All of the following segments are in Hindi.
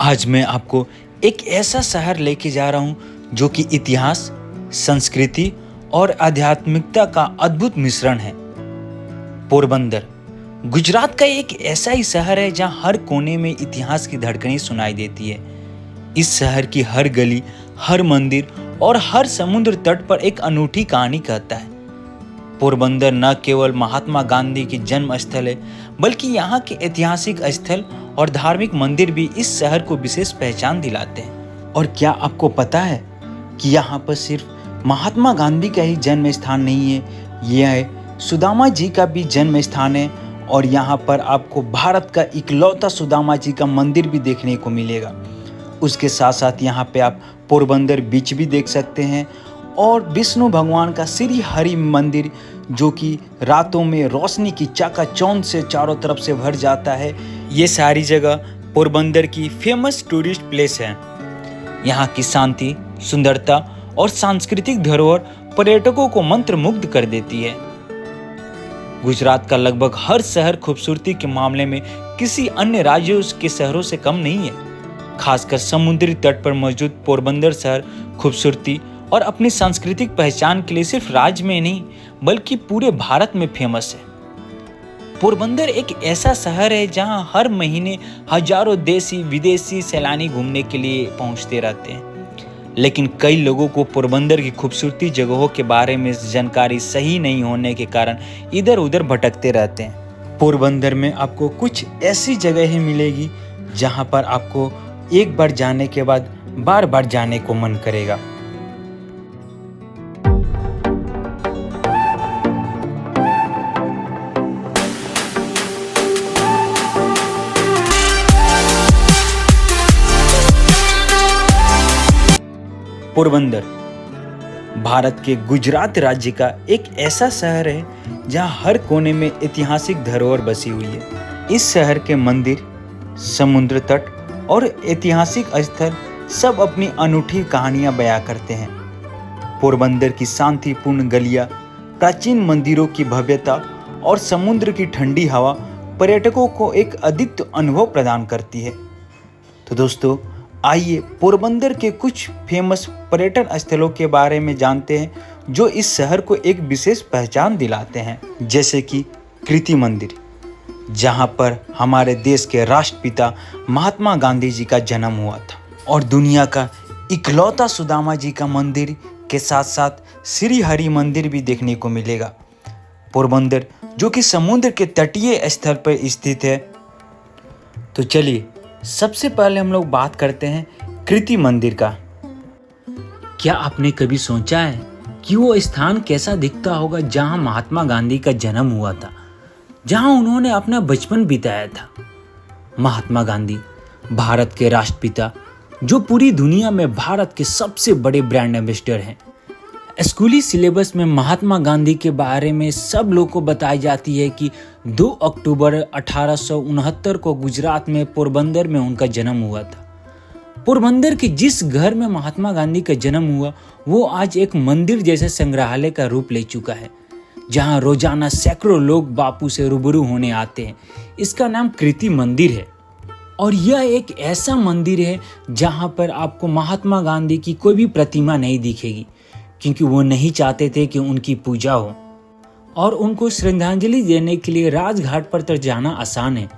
आज मैं आपको एक ऐसा शहर लेके जा रहा हूँ जो कि इतिहास, संस्कृति और आध्यात्मिकता का अद्भुत मिश्रण है। पोरबंदर गुजरात का एक ऐसा ही शहर है जहाँ हर कोने में इतिहास की धड़कनें सुनाई देती है। इस शहर की हर गली, हर मंदिर और हर समुद्र तट पर एक अनूठी कहानी कहता है। पोरबंदर न केवल महात्मा गांधी की जन्म स्थल है, बल्कि यहाँ के ऐतिहासिक स्थल और धार्मिक मंदिर भी इस शहर को विशेष पहचान दिलाते हैं। और क्या आपको पता है कि यहाँ पर सिर्फ महात्मा गांधी का ही जन्म स्थान नहीं है, यह सुदामा जी का भी जन्म स्थान है। और यहाँ पर आपको भारत का इकलौता सुदामा जी का मंदिर भी देखने को मिलेगा। उसके साथ साथ यहाँ पे आप पोरबंदर बीच भी देख सकते हैं और विष्णु भगवान का श्री हरि मंदिर जो कि रातों में रोशनी की चाकाचौंध से चारों तरफ से भर जाता है। ये सारी जगह पोरबंदर की फेमस टूरिस्ट प्लेस है। यहाँ की शांति, सुंदरता और सांस्कृतिक धरोहर पर्यटकों को मंत्रमुग्ध कर देती है। गुजरात का लगभग हर शहर खूबसूरती के मामले में किसी अन्य राज्यों के शहरों से कम नहीं है। खासकर समुद्री तट पर मौजूद पोरबंदर शहर खूबसूरती और अपनी सांस्कृतिक पहचान के लिए सिर्फ राज्य में नहीं बल्कि पूरे भारत में फेमस है। पोरबंदर एक ऐसा शहर है जहां हर महीने हजारों देशी विदेशी सैलानी घूमने के लिए पहुंचते रहते हैं। लेकिन कई लोगों को पोरबंदर की खूबसूरती जगहों के बारे में जानकारी सही नहीं होने के कारण इधर उधर भटकते रहते हैं। पोरबंदर में आपको कुछ ऐसी जगहें मिलेगी जहां पर आपको एक बार जाने के बाद बार बार जाने को मन करेगा। पोरबंदर भारत के गुजरात राज्य का एक ऐसा शहर है जहां हर कोने में ऐतिहासिक धरोहर बसी हुई है। इस शहर के मंदिर, समुद्र तट और ऐतिहासिक स्थल सब अपनी अनूठी कहानियां बयां करते हैं। पोरबंदर की शांतिपूर्ण गलियां, प्राचीन मंदिरों की भव्यता और समुद्र की ठंडी हवा पर्यटकों को एक अद्वितीय अनुभव प्रदान करती है। तो दोस्तों, आइए पोरबंदर के कुछ फेमस पर्यटन स्थलों के बारे में जानते हैं जो इस शहर को एक विशेष पहचान दिलाते हैं। जैसे कि कीर्ति मंदिर, जहां पर हमारे देश के राष्ट्रपिता महात्मा गांधी जी का जन्म हुआ था। और दुनिया का इकलौता सुदामा जी का मंदिर के साथ साथ श्री हरि मंदिर भी देखने को मिलेगा। पोरबंदर जो कि समुद्र के तटीय स्थल पर स्थित है। तो चलिए सबसे पहले हम लोग बात करते हैं कीर्ति मंदिर का। क्या आपने कभी सोचा है कि वो स्थान कैसा दिखता होगा जहां महात्मा गांधी का जन्म हुआ था, जहां उन्होंने अपना बचपन बिताया था। महात्मा गांधी भारत के राष्ट्रपिता जो पूरी दुनिया में भारत के सबसे बड़े ब्रांड एम्बेसडर हैं। स्कूली सिलेबस में महात्मा गांधी के बारे में सब लोग को बताई जाती है कि 2 अक्टूबर 1869 को गुजरात में पोरबंदर में उनका जन्म हुआ था। पोरबंदर के जिस घर में महात्मा गांधी का जन्म हुआ वो आज एक मंदिर जैसे संग्रहालय का रूप ले चुका है, जहां रोजाना सैकड़ों लोग बापू से रूबरू होने आते हैं। इसका नाम कीर्ति मंदिर है। और यह एक ऐसा मंदिर है जहां पर आपको महात्मा गांधी की कोई भी प्रतिमा नहीं दिखेगी, क्योंकि वो नहीं चाहते थे कि उनकी पूजा हो। और उनको श्रद्धांजलि देने के लिए राजघाट पर तो जाना आसान है,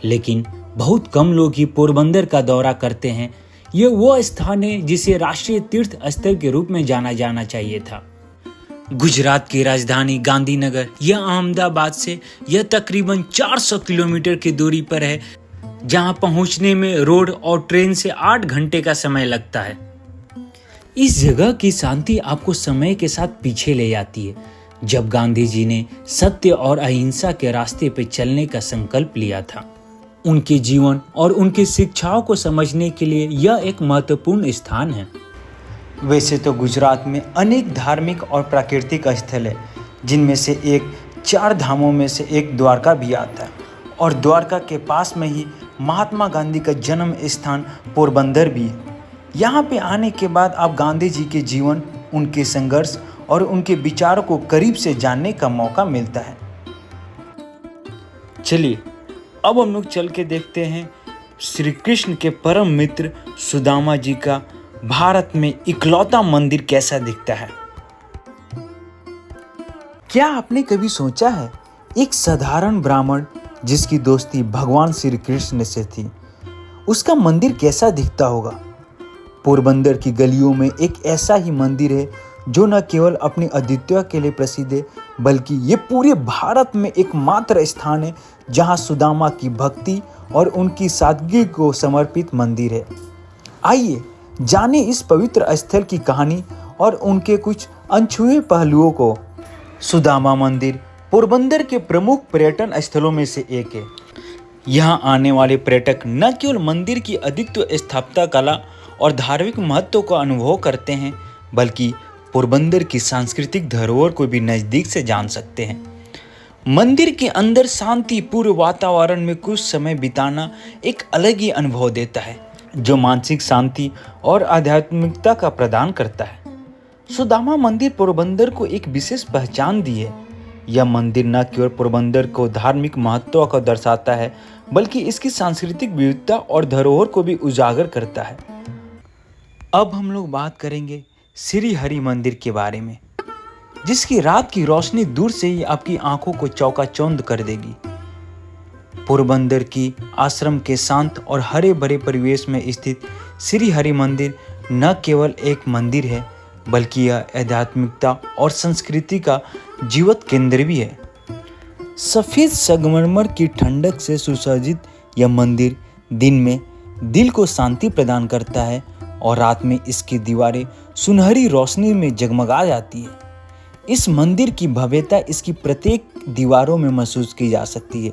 लेकिन बहुत कम लोग ही पोरबंदर का दौरा करते हैं। ये वो स्थान है जिसे राष्ट्रीय तीर्थ स्थल के रूप में जाना जाना चाहिए था। गुजरात की राजधानी गांधीनगर यह अहमदाबाद से यह तकरीबन 400 किलोमीटर की दूरी पर है, जहां पहुंचने में रोड और ट्रेन से 8 घंटे का समय लगता है। इस जगह की शांति आपको समय के साथ पीछे ले जाती है। जब गांधी जी ने सत्य और अहिंसा के रास्ते पर चलने का संकल्प लिया था, उनके जीवन और उनकी शिक्षाओं को समझने के लिए यह एक महत्वपूर्ण स्थान है। वैसे तो गुजरात में अनेक धार्मिक और प्राकृतिक स्थल है, जिनमें से एक 4 धामों में से एक द्वारका भी आता है। और द्वारका के पास में ही महात्मा गांधी का जन्म स्थान पोरबंदर भी है। यहाँ पे आने के बाद आप गांधी जी के जीवन, उनके संघर्ष और उनके विचारों को करीब से जानने का मौका मिलता है। चलिए अब हम लोग चल के देखते हैं श्री कृष्ण के परम मित्र सुदामा जी का भारत में इकलौता मंदिर कैसा दिखता है। क्या आपने कभी सोचा है एक साधारण ब्राह्मण जिसकी दोस्ती भगवान श्री कृष्ण से थी, उसका मंदिर कैसा दिखता होगा। पोरबंदर की गलियों में एक ऐसा ही मंदिर है जो न केवल अपनी अद्वितीयता के लिए प्रसिद्ध है, बल्कि ये पूरे भारत में एकमात्र स्थान है जहां सुदामा की भक्ति और उनकी सादगी को समर्पित मंदिर है। आइए जाने इस पवित्र स्थल की कहानी और उनके कुछ अनछुए पहलुओं को। सुदामा मंदिर पोरबंदर के प्रमुख पर्यटन स्थलों में से एक है। यहाँ आने वाले पर्यटक न केवल मंदिर की अद्वितीय स्थापत्य कला और धार्मिक महत्व का अनुभव करते हैं, बल्कि पोरबंदर की सांस्कृतिक धरोहर को भी नज़दीक से जान सकते हैं। मंदिर के अंदर शांतिपूर्ण वातावरण में कुछ समय बिताना एक अलग ही अनुभव देता है, जो मानसिक शांति और आध्यात्मिकता का प्रदान करता है। सुदामा मंदिर पोरबंदर को एक विशेष पहचान दी है। यह मंदिर न केवल पोरबंदर को धार्मिक महत्व को दर्शाता है, बल्कि इसकी सांस्कृतिक विविधता और धरोहर को भी उजागर करता है। अब हम लोग बात करेंगे श्री हरि मंदिर के बारे में, जिसकी रात की रोशनी दूर से ही आपकी आंखों को चौकाचौंध कर देगी। पोरबंदर की आश्रम के शांत और हरे भरे परिवेश में स्थित श्री हरि मंदिर न केवल एक मंदिर है, बल्कि यह आध्यात्मिकता और संस्कृति का जीवंत केंद्र भी है। सफेद संगमरमर की ठंडक से सुसज्जित यह मंदिर दिन में दिल को शांति प्रदान करता है और रात में इसकी दीवारें सुनहरी रोशनी में जगमगा जाती है। इस मंदिर की भव्यता इसकी प्रत्येक दीवारों में महसूस की जा सकती है।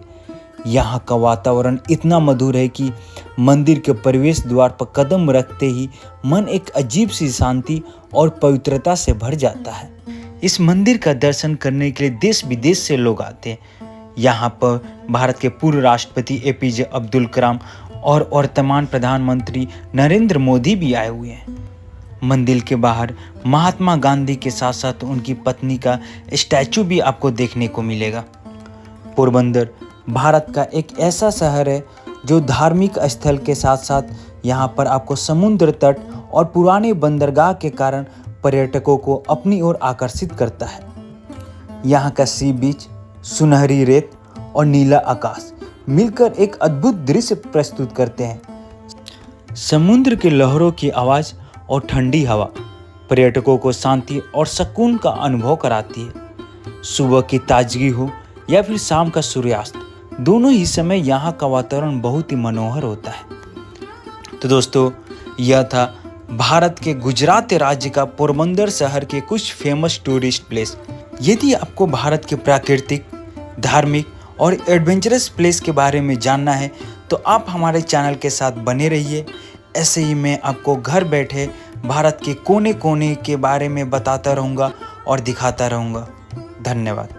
यहाँ का वातावरण इतना मधुर है कि मंदिर के प्रवेश द्वार पर कदम रखते ही मन एक अजीब सी शांति और पवित्रता से भर जाता है। इस मंदिर का दर्शन करने के लिए देश विदेश से लोग आते हैं। यहाँ पर भारत के पूर्व राष्ट्रपति APJ अब्दुल कलाम और वर्तमान प्रधानमंत्री नरेंद्र मोदी भी आए हुए हैं। मंदिर के बाहर महात्मा गांधी के साथ साथ उनकी पत्नी का स्टैचू भी आपको देखने को मिलेगा। पोरबंदर भारत का एक ऐसा शहर है जो धार्मिक स्थल के साथ साथ यहाँ पर आपको समुद्र तट और पुराने बंदरगाह के कारण पर्यटकों को अपनी ओर आकर्षित करता है। यहाँ का सी बीच, सुनहरी रेत और नीला आकाश मिलकर एक अद्भुत दृश्य प्रस्तुत करते हैं। समुद्र की लहरों की आवाज़ और ठंडी हवा पर्यटकों को शांति और सुकून का अनुभव कराती है। सुबह की ताजगी हो या फिर शाम का सूर्यास्त, दोनों ही समय यहाँ का वातावरण बहुत ही मनोहर होता है। तो दोस्तों, यह था भारत के गुजरात राज्य का पोरबंदर शहर के कुछ फेमस टूरिस्ट प्लेस। यदि आपको भारत के प्राकृतिक, धार्मिक और एडवेंचरस प्लेस के बारे में जानना है तो आप हमारे चैनल के साथ बने रहिए। ऐसे ही मैं आपको घर बैठे भारत के कोने कोने के बारे में बताता रहूँगा और दिखाता रहूँगा। धन्यवाद।